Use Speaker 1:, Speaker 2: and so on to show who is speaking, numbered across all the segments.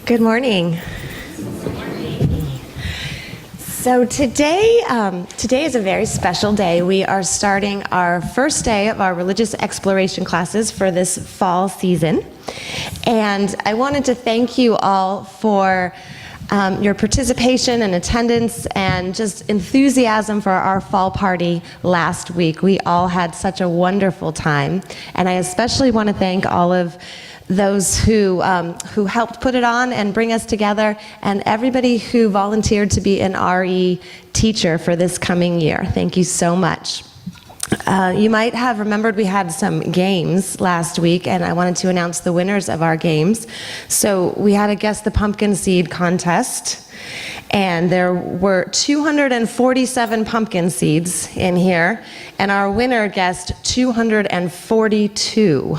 Speaker 1: Good morning. So today is a very special day. We are starting our first day of our religious exploration classes for this fall season. And I wanted to thank you all for your participation and attendance and just enthusiasm for our fall party last week. We all had such a wonderful time. And I especially want to thank all of those who helped put it on and bring us together, and everybody who volunteered to be an RE teacher for this coming year. Thank you so much. You might have remembered we had some games last week, and I wanted to announce the winners of our games. So we had a Guess the Pumpkin Seed contest, and there were 247 pumpkin seeds in here, and our winner guessed 242.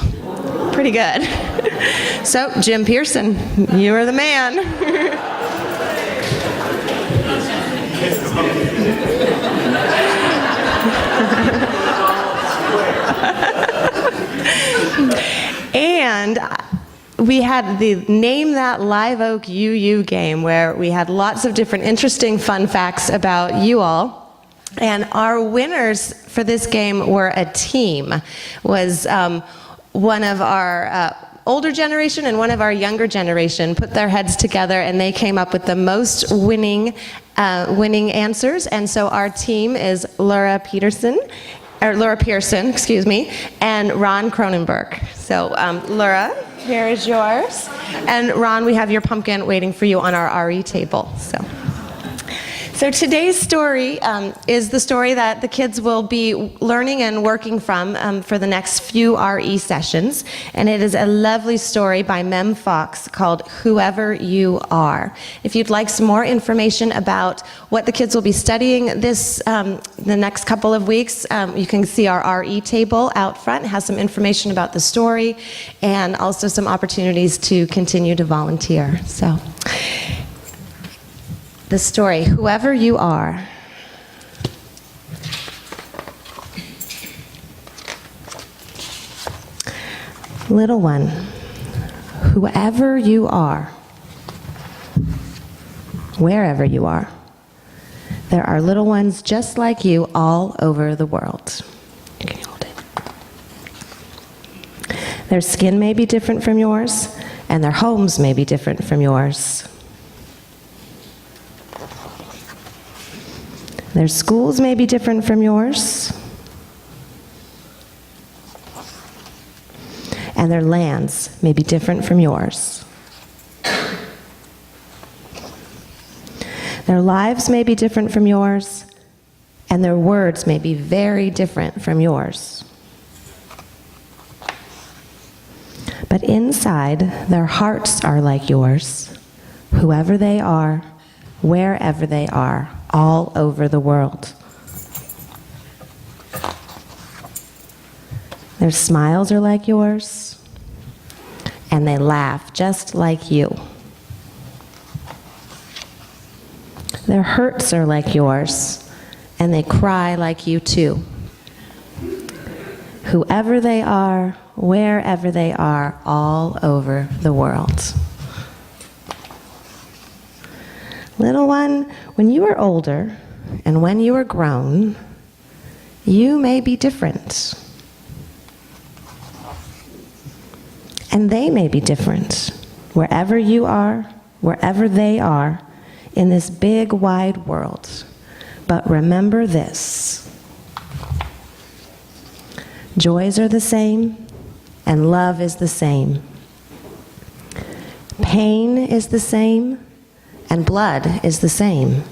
Speaker 1: Pretty good. So, Jim Pearson, you are the man. And we had the Name That Live Oak UU game, where we had lots of different interesting fun facts about you all. And our winners for this game were a team. Was one of our older generation and one of our younger generation put their heads together, and they came up with the most winning answers. And so our team is Laura Pearson, and Ron Cronenberg. So Laura, here is yours. And Ron, we have your pumpkin waiting for you on our RE table. So today's story is the story that the kids will be learning and working from for the next few RE sessions. And it is a lovely story by Mem Fox called Whoever You Are. If you'd like some more information about what the kids will be studying this the next couple of weeks, you can see our RE table out front. It has some information about the story and also some opportunities to continue to volunteer. So. The story, Whoever You Are. Little one, whoever you are, wherever you are, there are little ones just like you all over the world. You can hold it. Their skin may be different from yours, and their homes may be different from yours. Their schools may be different from yours, and their lands may be different from yours. Their lives may be different from yours, and their words may be very different from yours. But inside, their hearts are like yours, whoever they are, wherever they are, all over the world. Their smiles are like yours, and they laugh just like you. Their hurts are like yours, and they cry like you too. Whoever they are, wherever they are, all over the world. Little one, when you are older and when you are grown, you may be different. And they may be different, wherever you are, wherever they are, in this big, wide world. But remember this: joys are the same, and love is the same. Pain is the same, and blood is the same.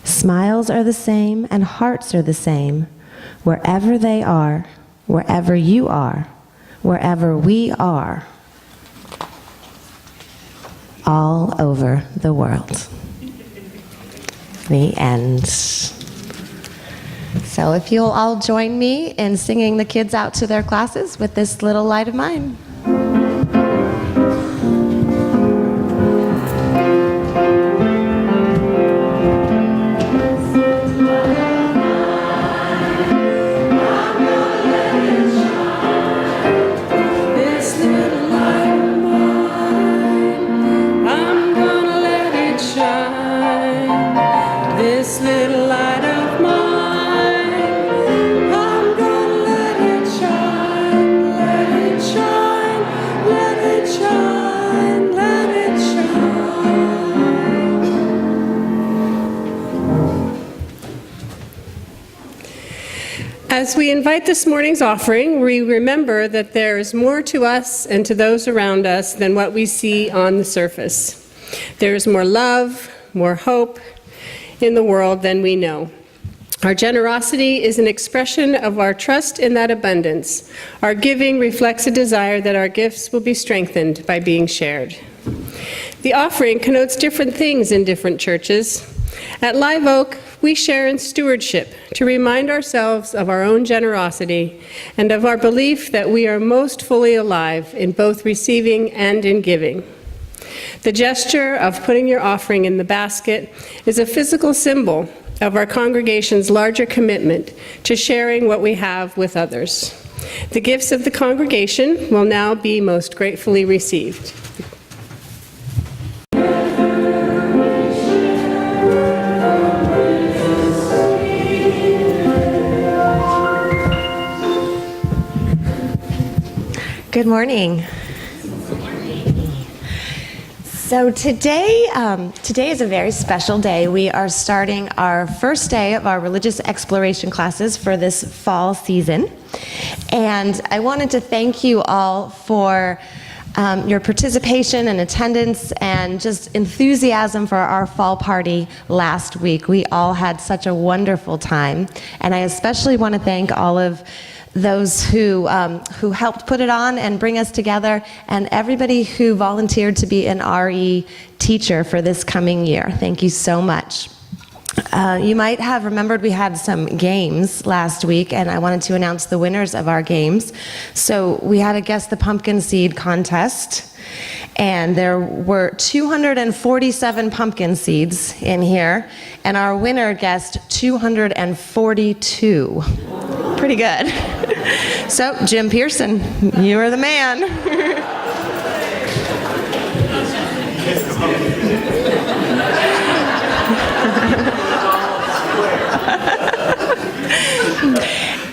Speaker 1: Smiles are the same, and hearts are the same, wherever they are, wherever you are, wherever we are, all over the world. The end. So if you'll all join me in singing the kids out to their classes with this little light of mine.
Speaker 2: This little light As we invite this morning's offering, we remember that there is more to us and to those around us than what we see on the surface. There is more love, more hope in the world than we know. Our generosity is an expression of our trust in that abundance. Our giving reflects a desire that our gifts will be strengthened by being shared. The offering connotes different things in different churches. At Live Oak, we share in stewardship to remind ourselves of our own generosity and of our belief that we are most fully alive in both receiving and in giving. The gesture of putting your offering in the basket is a physical symbol of our congregation's larger commitment to sharing what we have with others. The gifts of the congregation will now be most gratefully received.
Speaker 1: Good morning. So today is a very special day. We are starting our first day of our religious exploration classes for this fall season. And I wanted to thank you all for your participation and attendance and just enthusiasm for our fall party last week. We all had such a wonderful time. And I especially want to thank all of those who helped put it on and bring us together, and everybody who volunteered to be an RE teacher for this coming year. Thank you so much. You might have remembered we had some games last week, and I wanted to announce the winners of our games. So we had a Guess the Pumpkin Seed contest, and there were 247 pumpkin seeds in here, and our winner guessed 242. Pretty good. So, Jim Pearson, you are the man.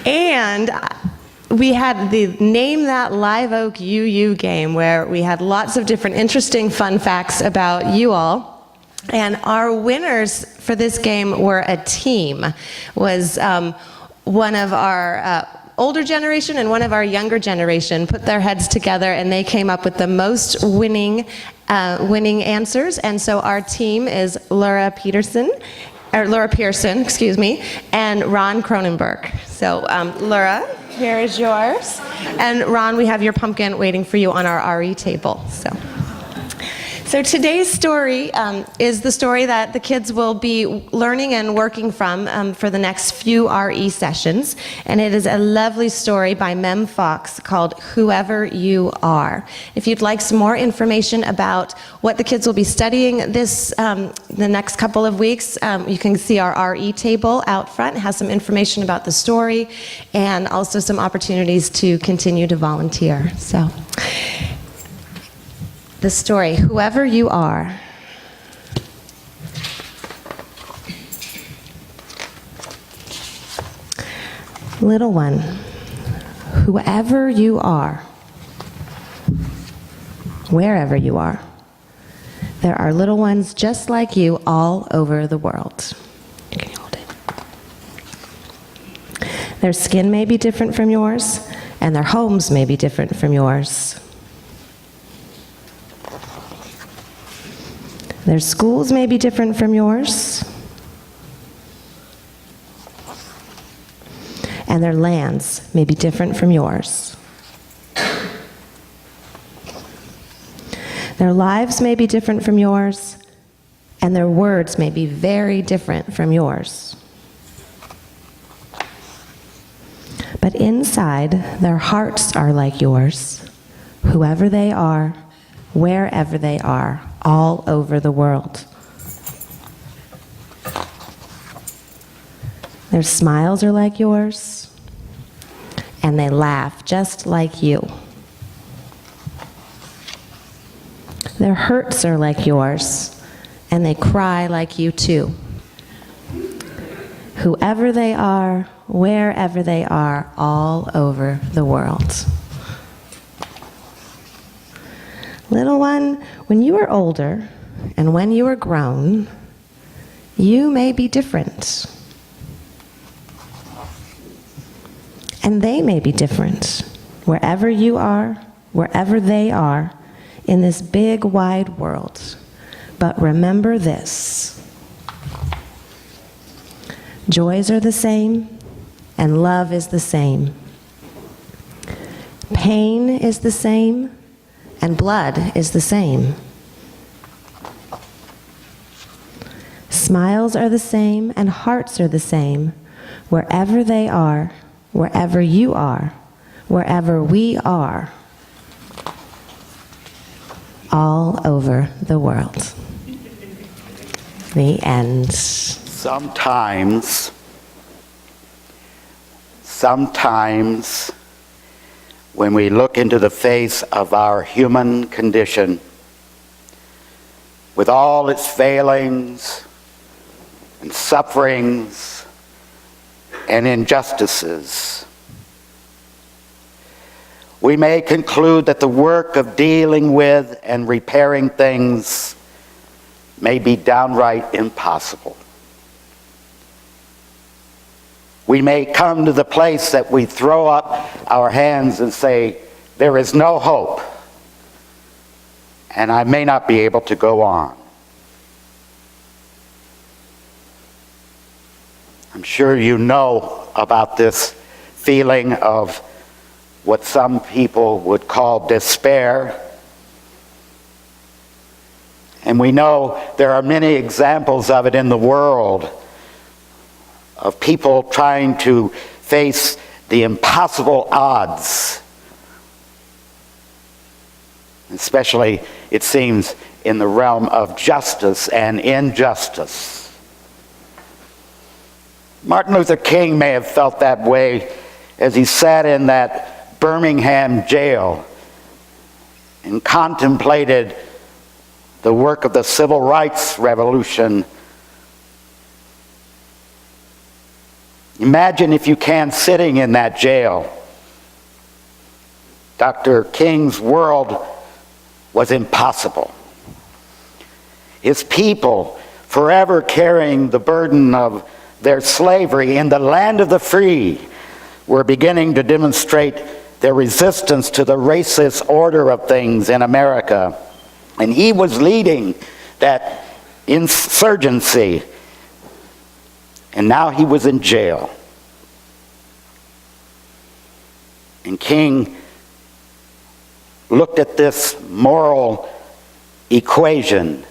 Speaker 1: And we had the Name That Live Oak UU game, where we had lots of different interesting fun facts about you all. And our winners for this game were a team. Was one of our older generation and one of our younger generation put their heads together, and they came up with the most winning answers. And so our team is Laura Pearson, and Ron Cronenberg. So Laura, here is yours. And Ron, we have your pumpkin waiting for you on our RE table. So today's story is the story that the kids will be learning and working from for the next few RE sessions. And it is a lovely story by Mem Fox called Whoever You Are. If you'd like some more information about what the kids will be studying this the next couple of weeks, you can see our RE table out front. It has some information about the story and also some opportunities to continue to volunteer. So. The story, Whoever You Are. Little one, whoever you are, wherever you are, there are little ones just like you all over the world. Can you hold it? Their skin may be different from yours, and their homes may be different from yours. Their schools may be different from yours, and their lands may be different from yours. Their lives may be different from yours, and their words may be very different from yours. But inside, their hearts are like yours, whoever they are, wherever they are, all over the world. Their smiles are like yours, and they laugh just like you. Their hurts are like yours, and they cry like you too. Whoever they are, wherever they are, all over the world. Little one, when you are older and when you are grown, you may be different. And they may be different, wherever you are, wherever they are, in this big, wide world. But remember this: joys are the same, and love is the same. Pain is the same, and blood is the same. Smiles are the same, and hearts are the same, wherever they are, wherever you are, wherever we are, all over the world. The end.
Speaker 3: Sometimes, when we look into the face of our human condition, with all its failings and sufferings and injustices, we may conclude that the work of dealing with and repairing things may be downright impossible. We may come to the place that we throw up our hands and say, there is no hope, and I may not be able to go on. I'm sure you know about this feeling of what some people would call despair. And we know there are many examples of it in the world, of people trying to face the impossible odds. Especially, it seems, in the realm of justice and injustice. Martin Luther King may have felt that way as he sat in that Birmingham jail and contemplated the work of the Civil Rights Revolution. Imagine, if you can, sitting in that jail. Dr. King's world was impossible. His people, forever carrying the burden of their slavery in the land of the free, were beginning to demonstrate their resistance to the racist order of things in America. And he was leading that insurgency. And now he was in jail. And King looked at this moral equation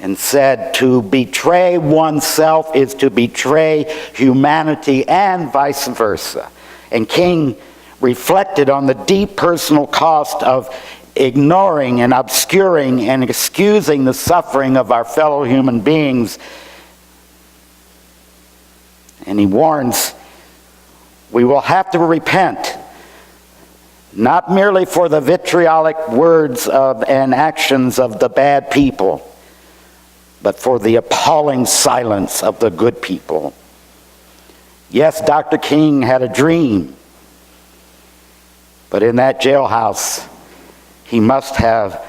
Speaker 3: and said, to betray oneself is to betray humanity, and vice versa. And King reflected on the deep personal cost of ignoring and obscuring and excusing the suffering of our fellow human beings. And he warns, we will have to repent, not merely for the vitriolic words of and actions of the bad people, but for the appalling silence of the good people. Yes, Dr. King had a dream, but in that jailhouse, he must have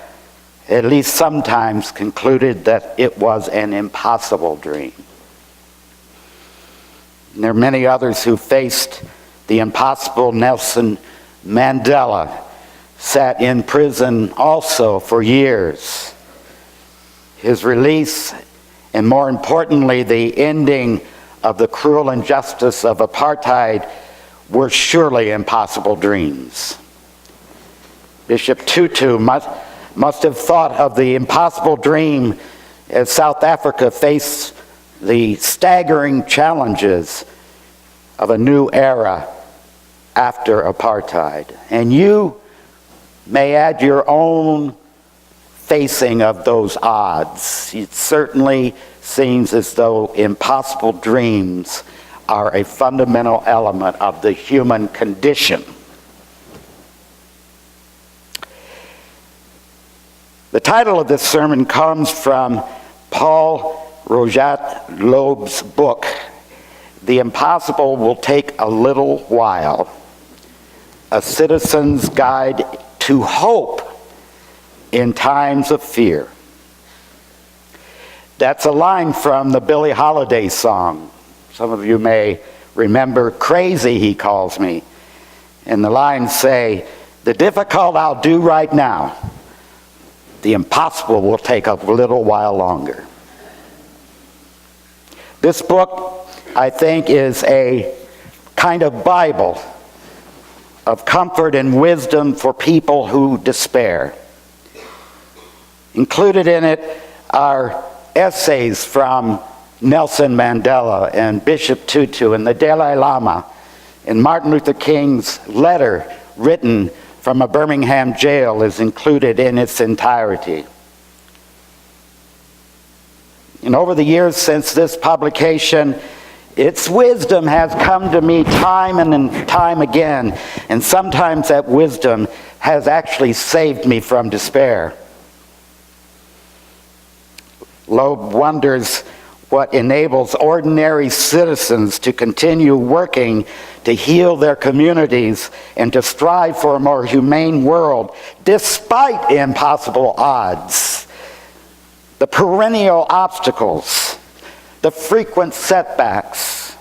Speaker 3: at least sometimes concluded that it was an impossible dream. And there are many others who faced the impossible. Nelson Mandela sat in prison also for years. His release, and more importantly, the ending of the cruel injustice of apartheid, were surely impossible dreams. Bishop Tutu must have thought of the impossible dream as South Africa faced the staggering challenges of a new era after apartheid. And you may add your own facing of those odds. It certainly seems as though impossible dreams are a fundamental element of the human condition. The title of this sermon comes from Paul Roget-Loeb's book, The Impossible Will Take a Little While, A Citizen's Guide to Hope in Times of Fear. That's a line from the Billie Holiday song. Some of you may Remember, crazy, he calls me. And the lines say, the difficult I'll do right now. The impossible will take a little while longer. This book, I think, is a kind of Bible of comfort and wisdom for people who despair. Included in it are essays from Nelson Mandela and Bishop Tutu and the Dalai Lama, and Martin Luther King's letter written from a Birmingham jail is included in its entirety. And over the years since this publication, its wisdom has come to me time and time again, and sometimes that wisdom has actually saved me from despair. Loeb wonders what enables ordinary citizens to continue working to heal their communities and to strive for a more humane world despite impossible odds, the perennial obstacles, the frequent setbacks.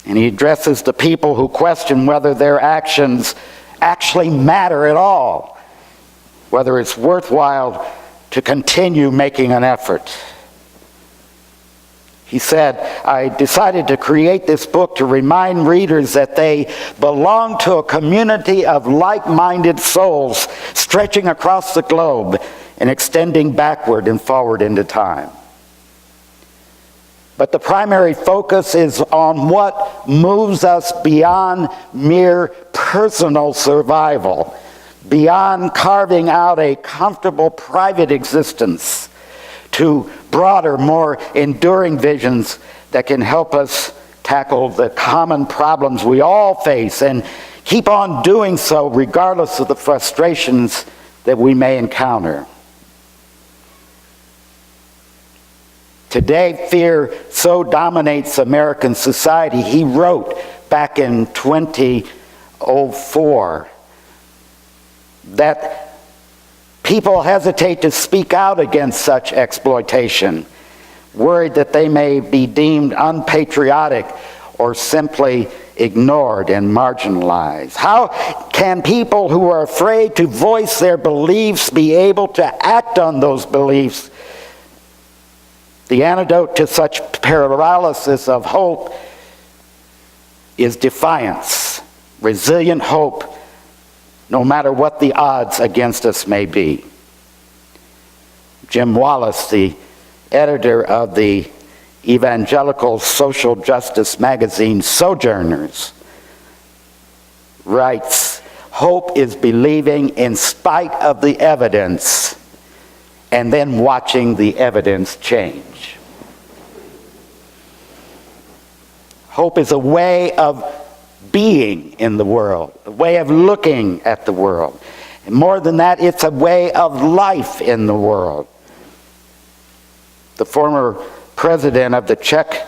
Speaker 3: And he addresses the people who question whether their actions actually matter at all, whether it's worthwhile to continue making an effort. He said, I decided to create this book to remind readers that they belong to a community of like-minded souls stretching across the globe and extending backward and forward into time. But the primary focus is on what moves us beyond mere personal survival, beyond carving out a comfortable private existence, to broader, more enduring visions that can help us tackle the common problems we all face and keep on doing so regardless of the frustrations that we may encounter. Today, fear so dominates American society, he wrote back in 2004 that people hesitate to speak out against such exploitation, worried that they may be deemed unpatriotic or simply ignored and marginalized. How can people who are afraid to voice their beliefs be able to act on those beliefs? The antidote to such paralysis of hope is defiance, resilient hope, no matter what the odds against us may be. Jim Wallace, the editor of the evangelical social justice magazine Sojourners, writes, hope is believing in spite of the evidence and then watching the evidence change. Hope is a way of being in the world, a way of looking at the world. And more than that, it's a way of life in the world. The former president of the Czech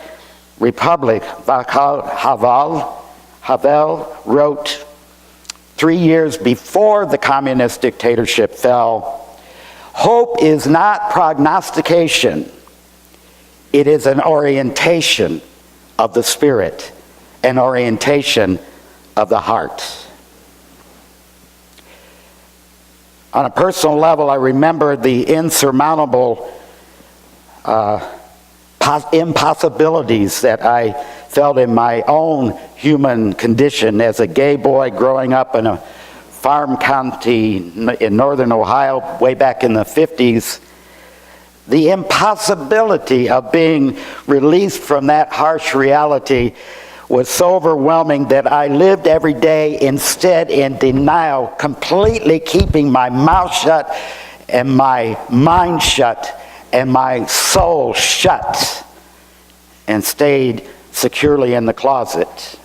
Speaker 3: Republic, Václav Havel, wrote 3 years before the communist dictatorship fell, hope is not prognostication, it is an orientation of the spirit, an orientation of the heart. On a personal level, I remember the insurmountable impossibilities that I felt in my own human condition as a gay boy growing up in a farm county in northern Ohio way back in the 50s. The impossibility of being released from that harsh reality was so overwhelming that I lived every day instead in denial, completely keeping my mouth shut and my mind shut and my soul shut, and stayed securely in the closet.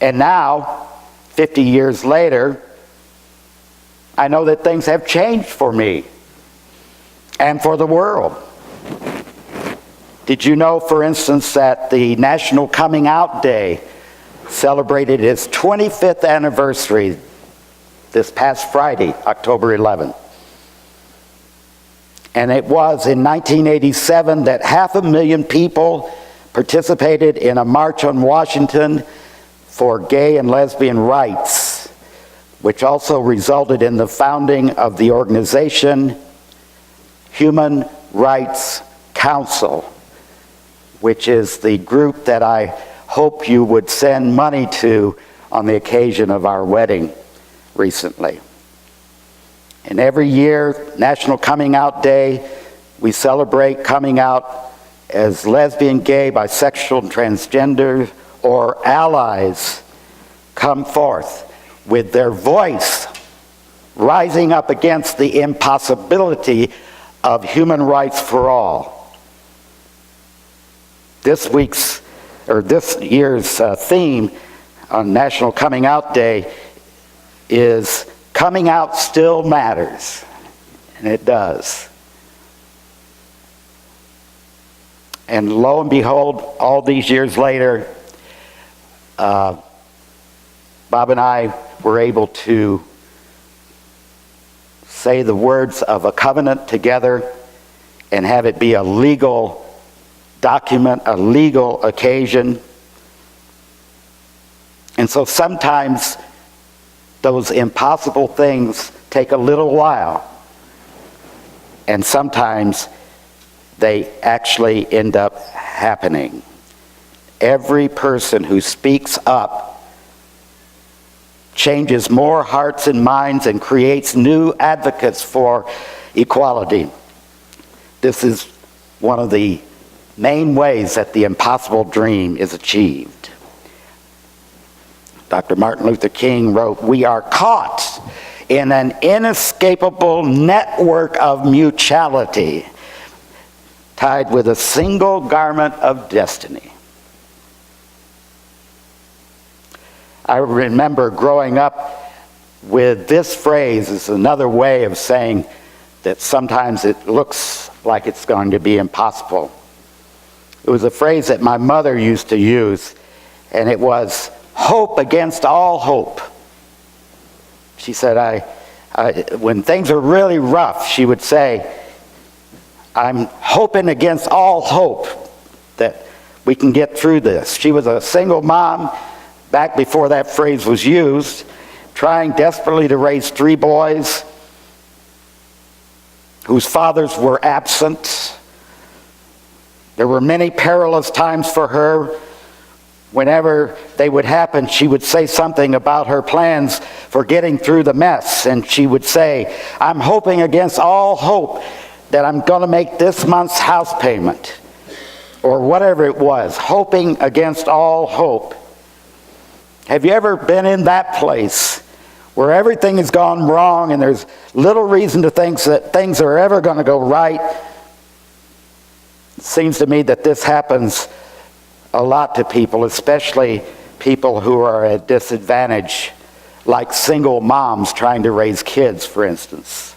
Speaker 3: And now, 50 years later, I know that things have changed for me and for the world. Did you know, for instance, that the National Coming Out Day celebrated its 25th anniversary this past Friday, October 11th? And it was in 1987 that 500,000 people participated in a march on Washington for gay and lesbian rights, which also resulted in the founding of the organization Human Rights Council, which is the group that I hope you would send money to on the occasion of our wedding recently. And every year, National Coming Out Day, we celebrate coming out as lesbian, gay, bisexual, and transgender, or allies come forth with their voice rising up against the impossibility of human rights for all. This year's theme on National Coming Out Day is Coming Out Still Matters, and it does. And lo and behold, all these years later, Bob and I were able to say the words of a covenant together and have it be a legal document, a legal occasion. And so sometimes those impossible things take a little while, and sometimes they actually end up happening. Every person who speaks up changes more hearts and minds and creates new advocates for equality. This is one of the main ways that the impossible dream is achieved. Dr. Martin Luther King wrote, "We are caught in an inescapable network of mutuality, tied with a single garment of destiny." I remember growing up with this phrase as another way of saying that sometimes it looks like it's going to be impossible. It was a phrase that my mother used to use, and it was hope against all hope. She said, when things are really rough, she would say, "I'm hoping against all hope that we can get through this." She was a single mom back before that phrase was used, trying desperately to raise 3 boys whose fathers were absent. There were many perilous times for her. Whenever they would happen, she would say something about her plans for getting through the mess, and she would say, "I'm hoping against all hope that I'm going to make this month's house payment," or whatever it was, hoping against all hope. Have you ever been in that place where everything has gone wrong and there's little reason to think that things are ever going to go right? It seems to me that this happens a lot to people, especially people who are at disadvantage, like single moms trying to raise kids, for instance.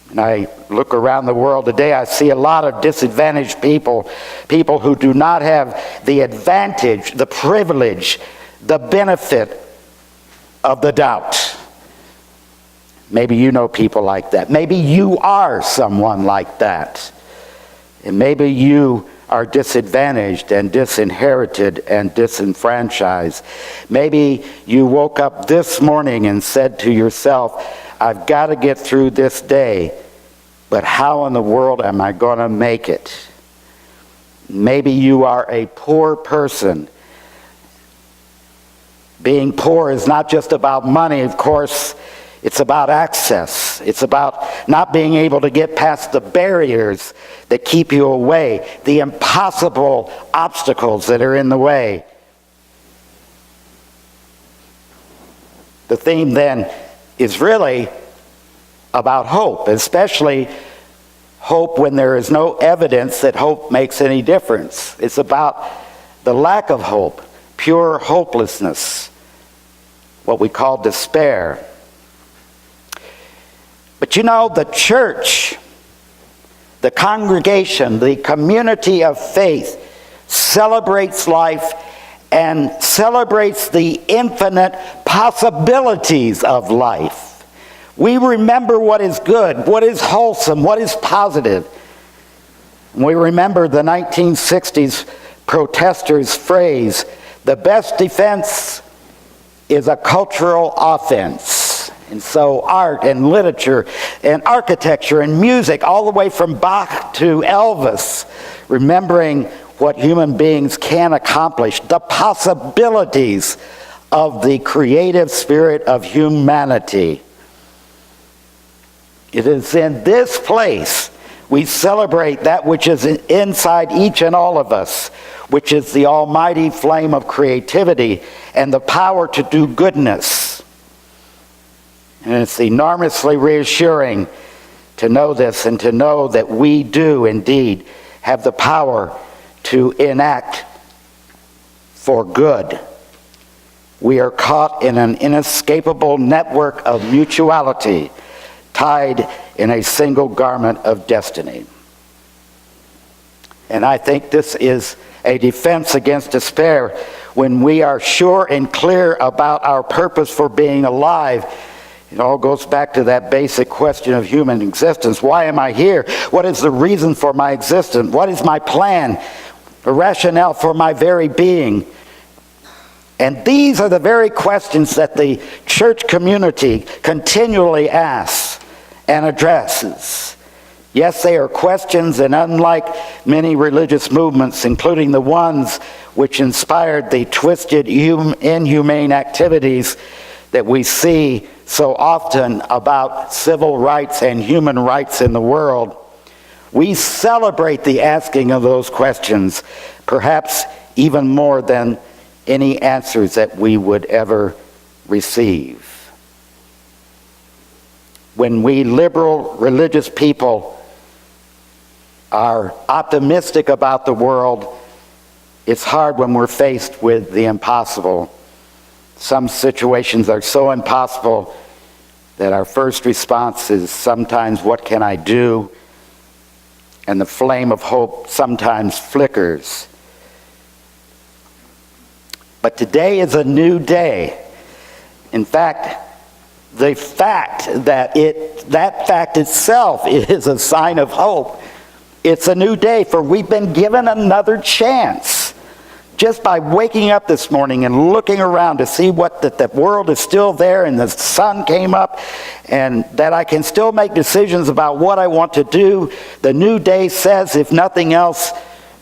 Speaker 3: And I look around the world today, I see a lot of disadvantaged people, people who do not have the advantage, the privilege, the benefit of the doubt. Maybe you know people like that. Maybe you are someone like that. And maybe you are disadvantaged and disinherited and disenfranchised. Maybe you woke up this morning and said to yourself, "I've got to get through this day, but how in the world am I going to make it?" Maybe you are a poor person. Being poor is not just about money, of course. It's about access. It's about not being able to get past the barriers that keep you away, the impossible obstacles that are in the way. The theme then is really about hope, especially hope when there is no evidence that hope makes any difference. It's about the lack of hope, pure hopelessness, what we call despair. But you know, the church, the congregation, the community of faith celebrates life and celebrates the infinite possibilities of life. We remember what is good, what is wholesome, what is positive. We remember the 1960s protesters' phrase, "The best defense is a cultural offense." And so art and literature and architecture and music, all the way from Bach to Elvis, remembering what human beings can accomplish, the possibilities of the creative spirit of humanity. It is in this place we celebrate that which is inside each and all of us, which is the almighty flame of creativity and the power to do goodness. And it's enormously reassuring to know this and to know that we do indeed have the power to enact for good. We are caught in an inescapable network of mutuality, tied in a single garment of destiny. And I think this is a defense against despair when we are sure and clear about our purpose for being alive. It all goes back to that basic question of human existence. Why am I here? What is the reason for my existence? What is my plan? The rationale for my very being? And these are the very questions that the church community continually asks and addresses. Yes, they are questions, and unlike many religious movements, including the ones which inspired the twisted, inhumane activities that we see so often about civil rights and human rights in the world, we celebrate the asking of those questions, perhaps even more than any answers that we would ever receive. When we liberal religious people are optimistic about the world, it's hard when we're faced with the impossible. Some situations are so impossible that our first response is sometimes, what can I do? And the flame of hope sometimes flickers. But today is a new day. In fact, the fact that that fact itself is a sign of hope. It's a new day, for we've been given another chance. Just by waking up this morning and looking around to see that the world is still there and the sun came up and that I can still make decisions about what I want to do, the new day says, if nothing else,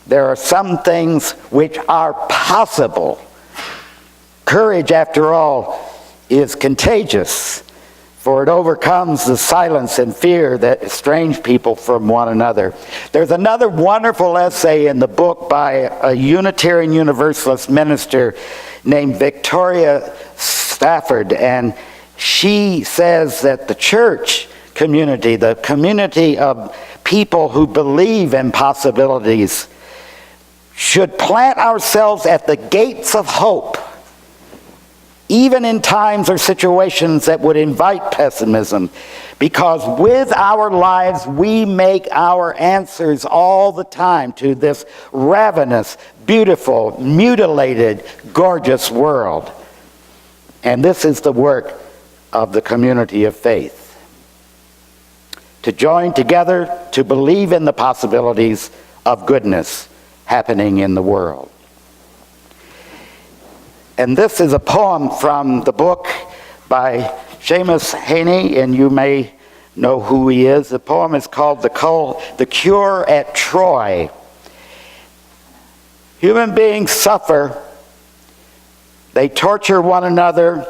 Speaker 3: there are some things which are possible. Courage, after all, is contagious, for it overcomes the silence and fear that estrange people from one another. There's another wonderful essay in the book by a Unitarian Universalist minister named Victoria Stafford, and she says that the church community, the community of people who believe in possibilities, should plant ourselves at the gates of hope, even in times or situations that would invite pessimism, because with our lives we make our answers all the time to this ravenous, beautiful, mutilated, gorgeous world. And this is the work of the community of faith. To join together to believe in the possibilities of goodness happening in the world. And this is a poem from the book by Seamus Heaney, and you may know who he is. The poem is called The Cure at Troy. Human beings suffer. They torture one another.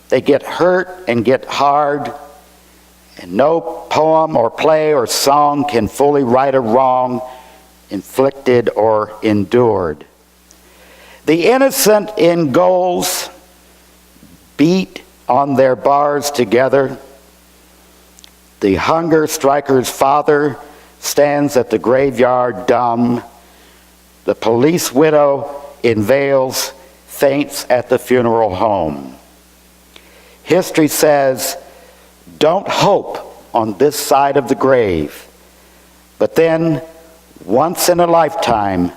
Speaker 3: They get hurt and get hard. And no poem or play or song can fully right a wrong inflicted or endured. The innocent in goals beat on their bars together. The hunger striker's father stands at the graveyard dumb. The police widow in veils faints at the funeral home. History says, don't hope on this side of the grave. But then, once in a lifetime,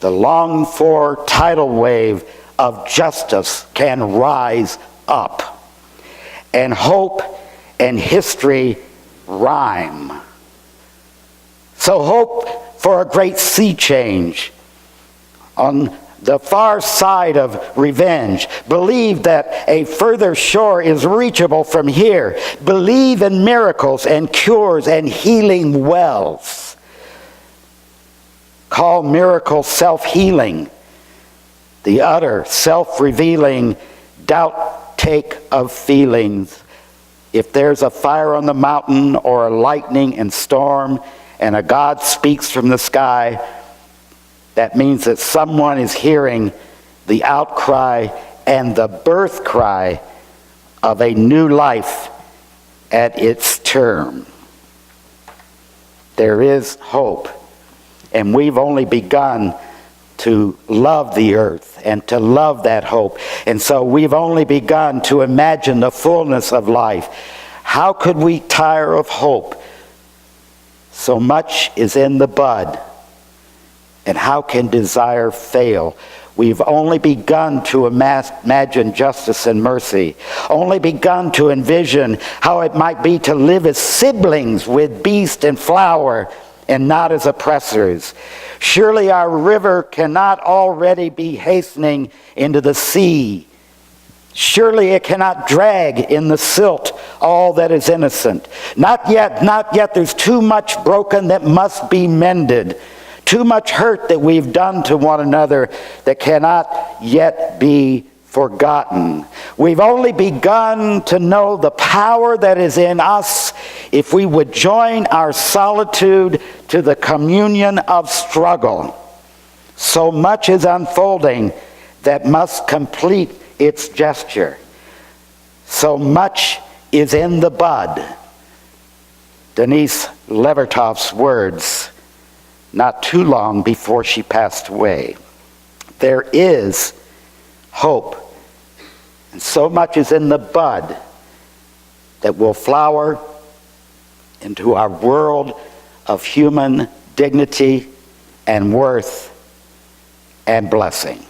Speaker 3: the longed-for tidal wave of justice can rise up, and hope and history rhyme. So hope for a great sea change. On the far side of revenge, believe that a further shore is reachable from here. Believe in miracles and cures and healing wells. Call miracles self-healing, the utter self-revealing doubt take of feelings. If there's a fire on the mountain or a lightning and storm and a God speaks from the sky, that means that someone is hearing the outcry and the birth cry of a new life at its term. There is hope, and we've only begun to love the earth and to love that hope. And so we've only begun to imagine the fullness of life. How could we tire of hope? So much is in the bud. And how can desire fail? We've only begun to imagine justice and mercy, only begun to envision how it might be to live as siblings with beast and flower and not as oppressors. Surely our river cannot already be hastening into the sea. Surely it cannot drag in the silt all that is innocent. Not yet, not yet. There's too much broken that must be mended. Too much hurt that we've done to one another that cannot yet be forgotten. We've only begun to know the power that is in us if we would join our solitude to the communion of struggle. So much is unfolding that must complete its gesture. So much is in the bud. Denise Levertoff's words, not too long before she passed away. There is hope, and so much is in the bud that will flower into our world of human dignity and worth and blessing.